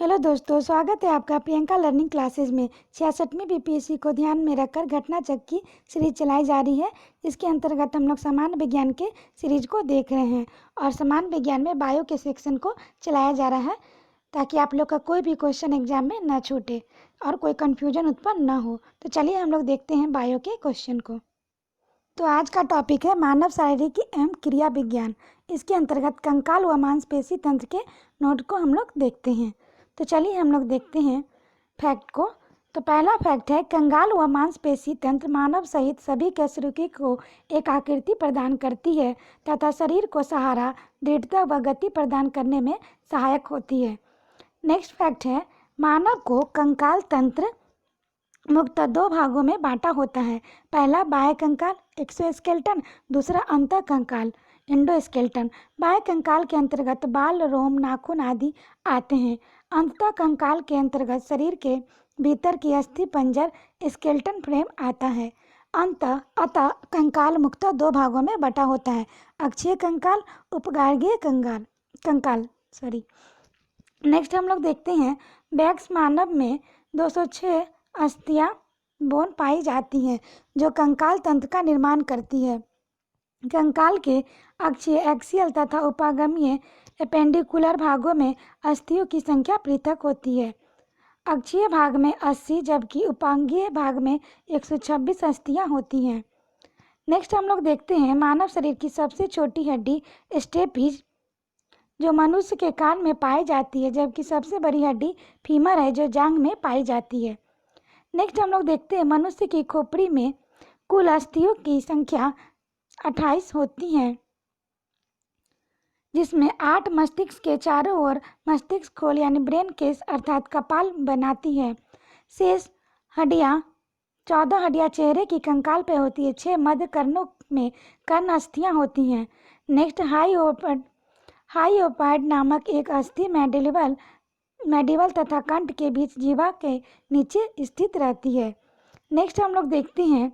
Hello दोस्तों, स्वागत है आपका प्रियंका लर्निंग क्लासेज में। 66वीं बीपीएससी को ध्यान में रखकर घटना चक्र की सीरीज चलाई जा रही है। इसके अंतर्गत हम लोग सामान्य विज्ञान के सीरीज को देख रहे हैं और सामान्य विज्ञान में बायो के सेक्शन को चलाया जा रहा है ताकि आप लोग का कोई भी क्वेश्चन एग्जाम में ना छूटे और कोई कन्फ्यूजन उत्पन्न ना हो। तो चलिए हम लोग देखते हैं बायो के क्वेश्चन को। तो आज का टॉपिक है मानव शारीरिक एवं क्रिया विज्ञान। इसके अंतर्गत कंकाल व मांसपेशी तंत्र के नोट को हम लोग देखते हैं। तो चलिए हम लोग देखते हैं फैक्ट को। तो पहला फैक्ट है, कंकाल व मांसपेशी तंत्र मानव सहित सभी कशेरुकी को एक आकृति प्रदान करती है तथा शरीर को सहारा, दृढ़ता व गति प्रदान करने में सहायक होती है। नेक्स्ट फैक्ट है, मानव को कंकाल तंत्र मुख्यतः दो भागों में बांटा होता है। पहला बाह्य कंकाल एक्सोस्केलेटन, दूसरा अंतः कंकाल एंडोस्केलेटन। बाह्य कंकाल के अंतर्गत बाल, रोम, नाखून आदि आते हैं। अंतः कंकाल के अंतर्गत शरीर के भीतर की अस्थि पंजर स्केलेटन फ्रेम आता है। अतः कंकाल मुख्यतः दो भागों में बटा होता है, अक्षीय कंकाल, उपगार्गीय कंकाल। नेक्स्ट हम लोग देखते हैं, बैक्स मानव में 206 अस्थियां बोन पाई जाती हैं जो कंकाल तंत्र का निर्माण करती है। कंकाल के अक्षीय एक्सियल तथा उपागमीय एपेंडिकुलर भागों में अस्थियों की संख्या पृथक होती है। अक्षीय भाग में 80 जबकि उपांगीय भाग में 126 अस्थियां होती हैं। नेक्स्ट हम लोग देखते हैं, मानव शरीर की सबसे छोटी हड्डी स्टेपिज जो मनुष्य के कान में पाई जाती है, जबकि सबसे बड़ी हड्डी फीमर है जो जांघ में पाई जाती है। नेक्स्ट हम लोग देखते हैं, मनुष्य की खोपड़ी में कुल अस्थियों की संख्या 28 होती है, जिसमें 8 मस्तिष्क के चारों ओर मस्तिष्क खोल यानी ब्रेन केस अर्थात कपाल बनाती है। शेष हड्डियां 14 हड्डियां चेहरे की कंकाल पर होती है। 6 मध्य कर्णों में कर्ण अस्थियां होती हैं। नेक्स्ट हाईओपॉइड नामक एक अस्थि मैंडिबल तथा कंठ के बीच जीवा के नीचे स्थित रहती है। नेक्स्ट हम लोग देखते हैं,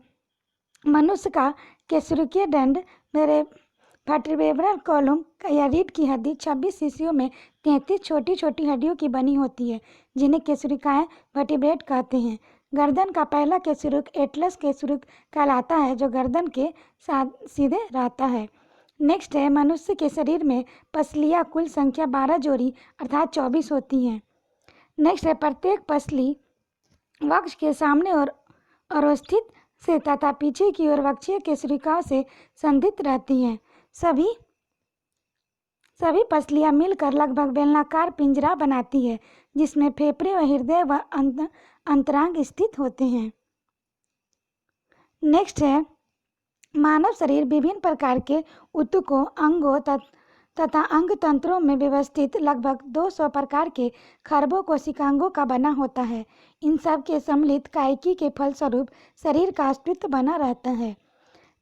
मनुष्य का केशरुकीय दंड वर्टेब्रल कॉलम या रीढ़ की हड्डी 26 शिशियों में 33 छोटी छोटी हड्डियों की बनी होती है, जिन्हें केशरिकाएं वर्टिब्रेट कहते हैं। गर्दन का पहला केशरुक एटलस केशरुक कहलाता है जो गर्दन के साथ सीधे रहता है। नेक्स्ट है, मनुष्य के शरीर में पसलियां कुल संख्या 12 जोड़ी अर्थात 24 होती हैं। नेक्स्ट है, प्रत्येक पसली वक्ष के सामने और अवस्थित से तथा पीछे की ओर वक्षीय केशरिकाओं से संधित रहती हैं। सभी पसलियां मिलकर लगभग बेलनाकार पिंजरा बनाती है, जिसमें फेफड़े व हृदय व अंतरांग स्थित होते हैं। नेक्स्ट है, मानव शरीर विभिन्न प्रकार के ऊतकों, अंगों तथा अंग तंत्रों में व्यवस्थित लगभग 200 प्रकार के खरबों कोशिकांगों का बना होता है। इन सब के सम्मिलित कायिकी के फलस्वरूप शरीर का अस्तित्व बना रहता है।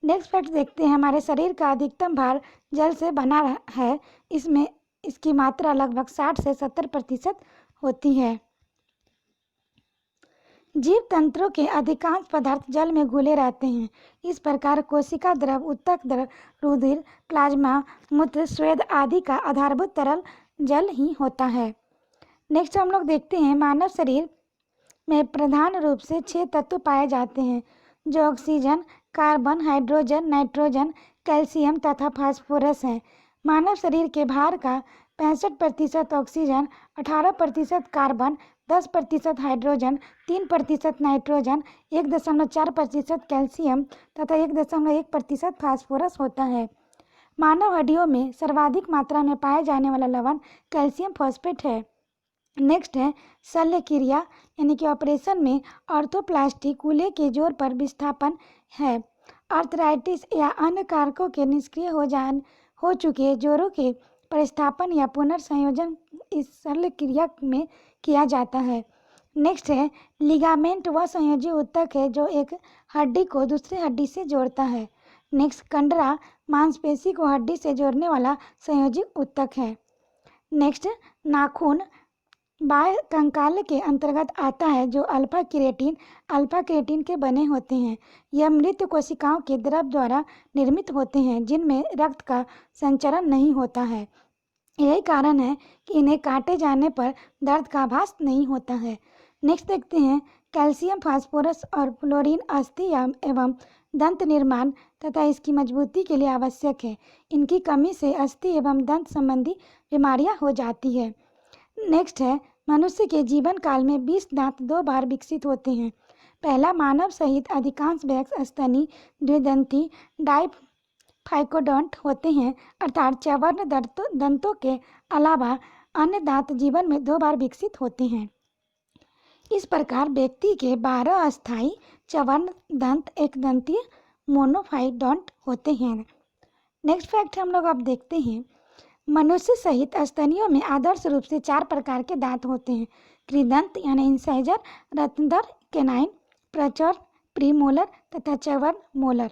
नेक्स्ट फैक्ट देखते हैं, हमारे शरीर का अधिकतम भार जल से बना है। इसमें इसकी मात्रा लगभग 60 से 70% होती है। जीव तंत्रों के अधिकांश पदार्थ जल में घुले रहते हैं। इस प्रकार कोशिका द्रव, ऊतक द्रव, रुधिर, प्लाज्मा, मूत्र, स्वेद आदि का आधारभूत तरल जल ही होता है। नेक्स्ट हम लोग देखते हैं, मानव शरीर में प्रधान रूप से 6 तत्व पाए जाते हैं जो oxygen, carbon, hydrogen, nitrogen, calcium तथा फास्फोरस हैं। मानव शरीर के भार का 65% oxygen, 18% carbon, 10% hydrogen, 3% nitrogen, 1.4% calcium तथा 1.1% फास्फोरस होता है। मानव हड्डियों में सर्वाधिक मात्रा में पाए जाने वाला लवण कैल्शियम फॉस्फेट है। नेक्स्ट है, शल्य क्रिया यानी कि ऑपरेशन में ऑर्थोप्लास्टी कूल्हे के जोर पर विस्थापन है। आर्थराइटिस या अन्य कारकों के निष्क्रिय हो चुके जोड़ों के प्रतिस्थापन या पुनर्संयोजन इस शल्य क्रिया में किया जाता है। नेक्स्ट है, लिगामेंट वह संयोजी ऊतक है जो एक हड्डी को दूसरी हड्डी से जोड़ता है। नेक्स्ट, कंडरा मांसपेशी को हड्डी से जोड़ने वाला संयोजी ऊतक है। नेक्स्ट, नाखून बाह्य कंकाल के अंतर्गत आता है जो अल्फा केरेटिन के बने होते हैं। यह मृत कोशिकाओं के द्रव द्वारा निर्मित होते हैं जिनमें रक्त का संचरण नहीं होता है। यही कारण है कि इन्हें काटे जाने पर दर्द का आभास नहीं होता है। नेक्स्ट देखते हैं, कैल्शियम, फास्फोरस और फ्लोरीन अस्थि एवं दंत निर्माण तथा इसकी मजबूती के लिए आवश्यक है। इनकी कमी से अस्थि एवं दंत संबंधी बीमारियां हो जाती है। नेक्स्ट है, मनुष्य के जीवन काल में 20 दांत 2 बार विकसित होते हैं। पहला, मानव सहित अधिकांश वयस्क स्तनी द्विदंती डाइफाइकोडोंट होते हैं, अर्थात चर्वण दंतों के अलावा अन्य दांत जीवन में 2 बार विकसित होते हैं। इस प्रकार व्यक्ति के 12 अस्थायी चर्वण दंत एक दंतीय मोनोफाइडोंट होते हैं। नेक्स्ट फैक्ट हम लोग अब देखते हैं, मनुष्य सहित स्तनियों में आदर्श रूप से 4 प्रकार के दांत होते हैं। कृदंत यानी इंसाइजर, रत्नदर, केनाइन, प्रचर, प्रीमोलर तथा चर्वण मोलर।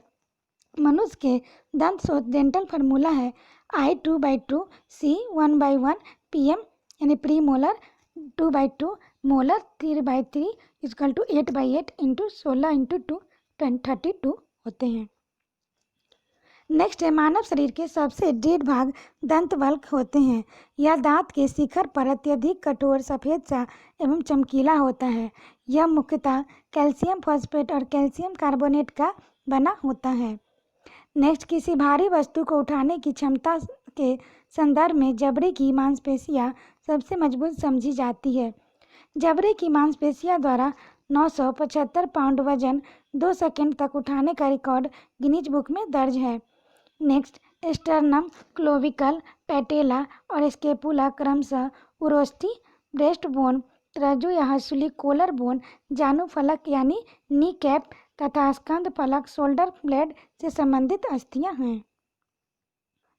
मनुष्य के दंत शोथ डेंटल फार्मूला है I2/2 C 1/1 PM यानी प्रीमोलर, 2/2 मोलर, 3/3 = 8/8 × 16 × 2 32 होते हैं। नेक्स्ट है, मानव शरीर के सबसे दृढ़ भाग दंतवल्क होते हैं। यह दांत के शिखर पर अत्यधिक कठोर, सफेद सा एवं चमकीला होता है। यह मुख्यतः कैल्शियम फॉस्फेट और कैल्शियम कार्बोनेट का बना होता है। नेक्स्ट, किसी भारी वस्तु को उठाने की क्षमता के संदर्भ में जबड़े की मांसपेशियां सबसे मजबूत समझी जाती है। जबड़े की मांसपेशियां द्वारा 975 पाउंड वजन 2 सेकंड तक उठाने का रिकॉर्ड गिनीज बुक में दर्ज है। नेक्स्ट, स्टर्नम, क्लोविकल, पैटेला और स्केपुला क्रमशः उरोस्थी, ब्रेस्ट बोन, रज्जु या हंसुली, कोलर बोन, जानु फलक यानी नी कैप तथा स्कंद फलक, शोल्डर ब्लेड से संबंधित अस्थियां हैं।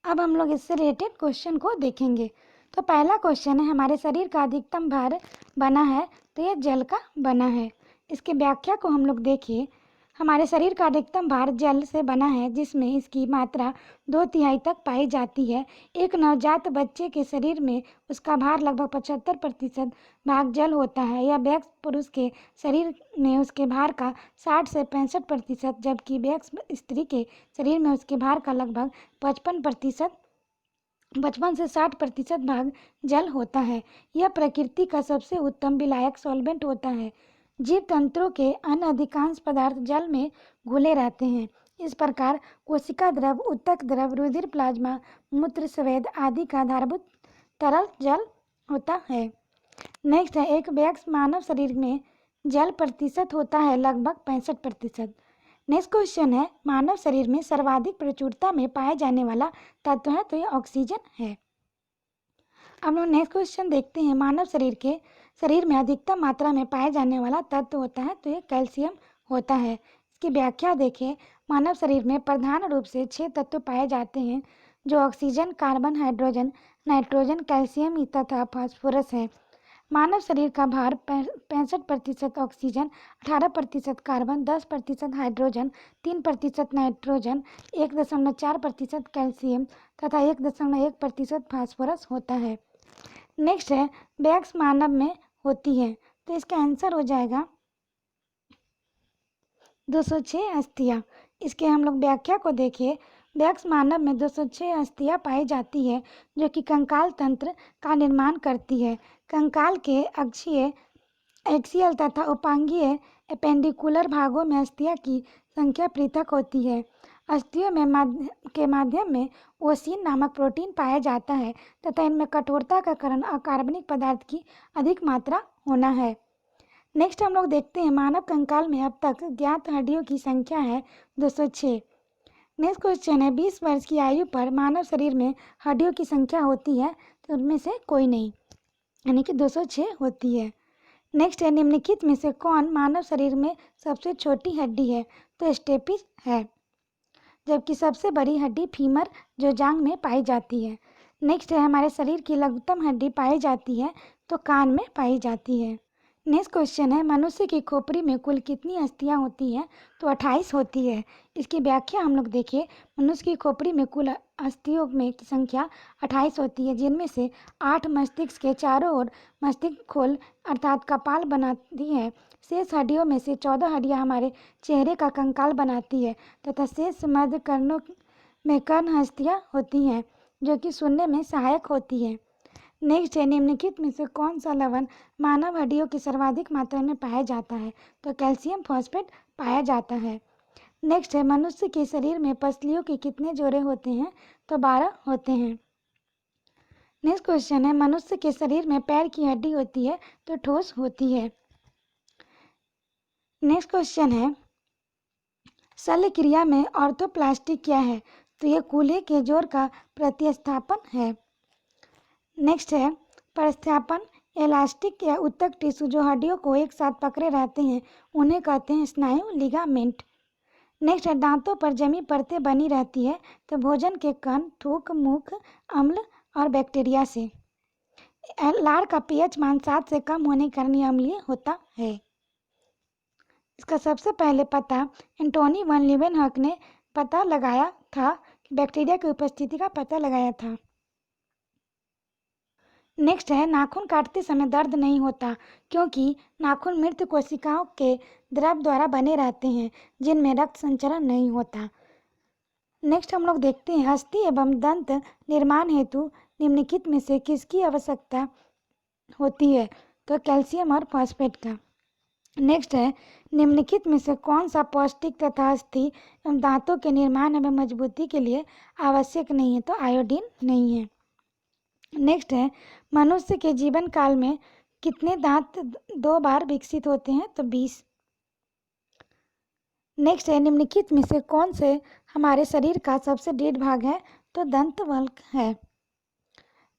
अब हम लोग इससे रिलेटेड क्वेश्चन को देखेंगे। तो पहला क्वेश्चन है, हमारे शरीर का अधिकतम भार बना है, तो यह जल का बना है। इसके व्याख्या को हम लोग देखिए, हमारे शरीर का अधिकतम भार जल से बना है, जिसमें इसकी मात्रा 2/3 तक पाई जाती है। एक नवजात बच्चे के शरीर में उसका भार लगभग 75% भाग जल होता है। यह वयस्क पुरुष के शरीर में उसके भार का 60 से 65%, जबकि वयस्क स्त्री के शरीर में उसके भार का लगभग 55 से 60% भाग जल होता है। यह प्रकृति का सबसे उत्तम विलायक सॉल्वेंट होता है। जीव तंत्रों के अन्य अधिकांश पदार्थ जल में घुले रहते हैं। इस प्रकार कोशिका द्रव, ऊतक द्रव, रुधिर, प्लाज्मा, मूत्र, स्वेद आदि का आधारभूत तरल जल होता है। नेक्स्ट है, एक वयस्क मानव शरीर में जल प्रतिशत होता है लगभग 65%। नेक्स्ट क्वेश्चन है, मानव शरीर में सर्वाधिक प्रचुरता में पाया जाने वाला तत्व है, तो यह ऑक्सीजन है। अब हम नेक्स्ट क्वेश्चन देखते हैं, मानव शरीर में अधिकतम मात्रा में पाया जाने वाला तत्व होता है, तो ये कैल्शियम होता है। इसकी व्याख्या देखें, मानव शरीर में प्रधान रूप से 6 तत्व पाए जाते हैं, जो oxygen, carbon, hydrogen, nitrogen, calcium तथा फास्फोरस है। मानव शरीर का भार 65% oxygen, 18% carbon, 10% hydrogen, 3% nitrogen, 1.4% calcium तथा 1.1% फास्फोरस होता है। नेक्स्ट है, वयस्क मानव में होती है, तो इसका आंसर हो जाएगा 206 अस्थियां। इसके हम लोग व्याख्या को देखिए, वयस्क मानव में 206 अस्थियां पाई जाती है, जो कि कंकाल तंत्र का निर्माण करती है। कंकाल के अक्षीय, एक्सियल तथा उपांगीय एपेंडिकुलर भागों में अस्थियां की संख्या पृथक होती है। अस्थियों के माध्यम में ओसिन नामक प्रोटीन पाया जाता है तथा इनमें कठोरता का कारण अकार्बनिक पदार्थ की अधिक मात्रा होना है। नेक्स्ट हम लोग देखते हैं, मानव कंकाल में अब तक ज्ञात हड्डियों की संख्या है 206। नेक्स्ट क्वेश्चन है, 20 वर्ष की आयु पर मानव शरीर में हड्डियों की संख्या होती है, तो उनमें से कोई नहीं, यानी कि 206 होती है। नेक्स्ट है, निम्नलिखित में से कौन मानव शरीर में सबसे छोटी हड्डी है, तो स्टेपिस है, जबकि सबसे बड़ी हड्डी फीमर जो जांघ में पाई जाती है। नेक्स्ट है, हमारे शरीर की लघुतम हड्डी पाई जाती है, तो कान में पाई जाती है। नेक्स्ट क्वेश्चन है, मनुष्य की खोपड़ी में कुल कितनी अस्थियां होती हैं, तो 28 होती है। इसकी व्याख्या हम लोग देखें, मनुष्य की खोपड़ी में कुल अस्थियों में की संख्या 28 होती है, जिनमें से 8 मस्तिष्क के चारों ओर मस्तिष्क खोल अर्थात कपाल बनाती है। शेष हड्डियों में से 14 हड्डियां हमारे चेहरे का कंकाल बनाती है तथा शेष मध्य कर्णों में कर्ण अस्थियां होती हैं, जो कि सुनने में सहायक होती है। नेक्स्ट है, निम्नलिखित में से कौन सा लवण मानव हड्डियों की सर्वाधिक मात्रा में पाया जाता है? तो कैल्शियम फॉस्फेट पाया जाता है। नेक्स्ट है, मनुष्य के शरीर में पसलियों के कितने जोड़े होते हैं? तो 12 होते हैं। नेक्स्ट क्वेश्चन है, मनुष्य के शरीर में पैर की हड्डी होती है तो ठोस होती है। नेक्स्ट क्वेश्चन है, शल्य क्रिया में ऑर्थोप्लास्टी क्या है? तो ये कूल्हे के जोड़ का प्रतिस्थापन है। नेक्स्ट है, प्रतिस्थापन इलास्टिक या उत्तक टिश्यू जो हड्डियों को एक साथ पकड़े रहते हैं उन्हें कहते हैं स्नायु लिगामेंट। नेक्स्ट है, दांतों पर जमी परतें बनी रहती है तो भोजन के कण, थूक, मुख अम्ल और बैक्टीरिया से। लार का पीएच मान 7 से कम होने के कारण यह अम्लीय होता है। इसका सबसे पहले पता एंटोनी वन लीवेनहॉक ने पता लगाया था कि बैक्टीरिया की उपस्थिति का पता लगाया था। नेक्स्ट है, नाखून काटते समय दर्द नहीं होता क्योंकि नाखून मृत कोशिकाओं के द्रव द्वारा बने रहते हैं जिनमें रक्त संचरण नहीं होता। नेक्स्ट हम लोग देखते हैं, अस्थि एवं दंत निर्माण हेतु निम्नलिखित में से किसकी आवश्यकता होती है? तो कैल्शियम और फॉस्फेट का। नेक्स्ट है, निम्नलिखित में से कौन सा पौष्टिक तथा अस्थि एवं दांतों के निर्माण एवं मजबूती के लिए आवश्यक नहीं है? तो आयोडीन नहीं है। नेक्स्ट है, मनुष्य के जीवन काल में कितने दांत 2 बार विकसित होते हैं? तो 20। नेक्स्ट है, निम्नलिखित में से कौन से हमारे शरीर का सबसे दृढ़ भाग है? तो दंतवल्क है।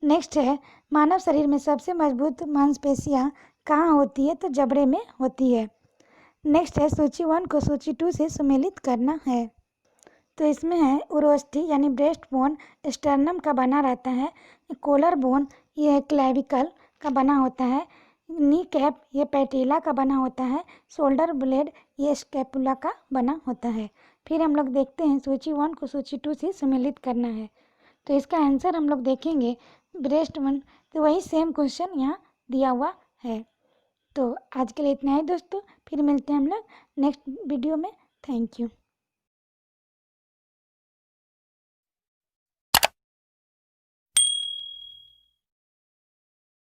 नेक्स्ट है, मानव शरीर में सबसे मजबूत मांसपेशियां कहाँ होती है? तो जबड़े में होती है। नेक्स्ट है, सूची 1 को सूची 2 से सम्मिलित करना है। तो इसमें है उरोस्थी यानी ब्रेस्ट बोन स्टर्नम का बना रहता है, कोलर बोन ये क्लेविकल का बना होता है, नी कैप ये पैटेला का बना होता है, शोल्डर ब्लेड ये स्कैपुला का बना होता है। फिर हम लोग देखते हैं सूची 1 को सूची 2 से सम्मिलित करना है। तो इसका आंसर हम लोग देखेंगे ब्रेस्ट बोन, तो वही सेम क्वेश्चन यहाँ दिया हुआ है। तो आज के लिए इतना ही दोस्तों, फिर मिलते हैं हम लोग नेक्स्ट वीडियो में। Thank you.